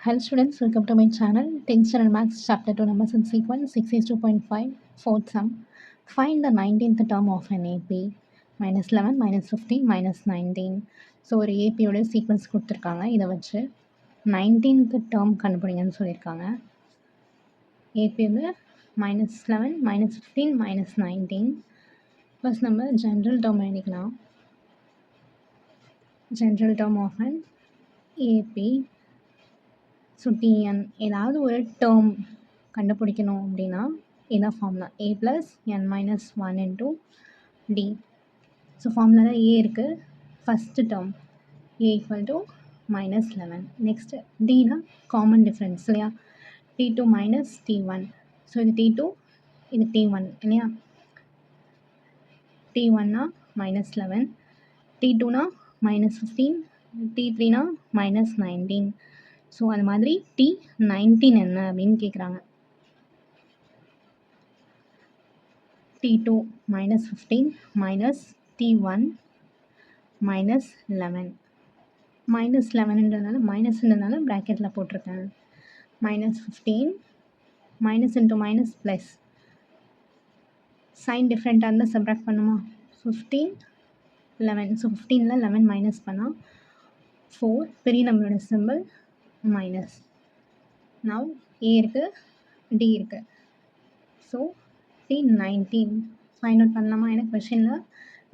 Hello students, welcome to my channel. 10th standard maths chapter 2 numbers and sequence 6 is 2.5 fourth sum. Find the 19th term of an AP minus 11 minus 15 minus 19. So ஒரு ஏபியோட sequence கொடுத்துருக்காங்க. இதை வச்சு 19th term கண்டுபிடிங்கன்னு சொல்லியிருக்காங்க. AB வந்து minus 11 minus 15 minus 19. Plus நம்ம general term எழுதிக்கலாம். General term of an AP. So t n ஏதாவது ஒரு டேர்ம் கண்டுபிடிக்கணும் அப்படின்னா இதான் formula a plus n minus 1 into d. So ஃபார்முலாவில் ஏ இருக்குது. First term a equal to minus 11. Next டினா காமன் டிஃப்ரென்ஸ் இல்லையா, T2 மைனஸ் T1. ஸோ இது T2 இது T1 இல்லையா. T1னா மைனஸ் 11, T2னா மைனஸ் 15, T3னா மைனஸ் 19. ஸோ அது மாதிரி T19 என்ன அப்படின்னு கேட்குறாங்க. T2 minus 15 minus T1 minus 11. Minus 11ன்றதுனால மைனஸ்ன்றதுனால ப்ராக்கெட்டில் போட்டிருக்கேன். Minus 15 minus into minus plus. Sign டிஃப்ரெண்ட்டாக இருந்தால் சப்ராக்ட் பண்ணுமா. 15 11. ஸோ 15ல் 11 மைனஸ் பண்ணால் 4. பெரிய நம்மளோட சிம்பிள் மைனஸ். நவ் ஏ இருக்குது, டி இருக்குது. ஸோ T19 ஃபைண்ட் அவுட் பண்ணலாமா. எனக்கு கொஷினில்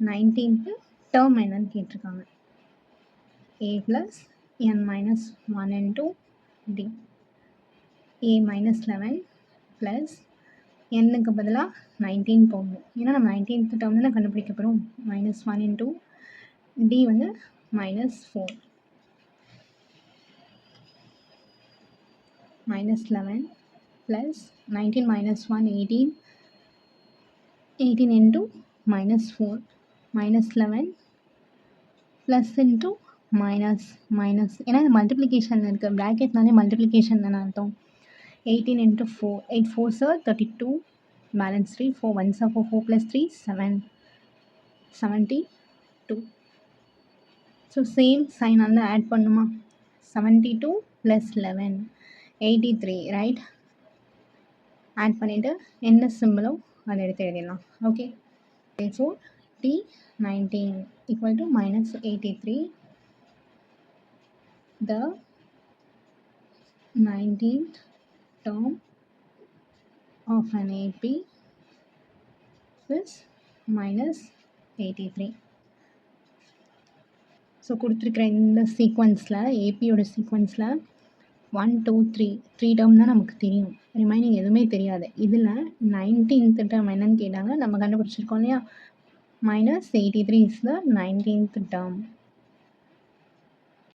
19th டேர்ம் என்னன்னு கேட்டிருக்காங்க. ஏ plus n minus 1 into D. ஏ மைனஸ் 11 ப்ளஸ் என்னுக்கு பதிலாக 19 போடணும். ஏன்னா நம்ம 19th டேர்ம் தானே கண்டுபிடிக்க போகிறோம். மைனஸ் 1 இன்டூ டி வந்து minus 4. minus 11 plus 19 minus 1 18. 18 into minus 4 minus 11 plus into minus ஏன்னா இது மல்டிப்ளிகேஷனில் இருக்குது. ப்ராக்கெட்னாலே மல்டிப்ளிகேஷன் தானே அர்த்தம். 18 into 4 8 4s are 32 balance 3 4 1s are 4 4 plus 3 7 72. So same sign வந்து ஆட் பண்ணுமா. 72 plus 11 83 ரைட். ஆட் பண்ணிவிட்டு என்ன சிம்பிளோ அதை எடுத்து எழுதிடலாம். Okay. So T19 equal to minus 83. The 19th term of an AP is minus 83. So கொடுத்துருக்குற இந்த சீக்வன்ஸில் ஏபியோட சீக்வன்ஸில் 1 2 3 டேர்ம் தான் நமக்கு தெரியும். ரிமைனிங் எதுவுமே தெரியாது. இதில் 19th டேர்ம் என்னன்னு கேட்டாங்க. நம்ம கண்டுபிடிச்சிருக்கோம் இல்லையா. Minus 83 is the 19th term.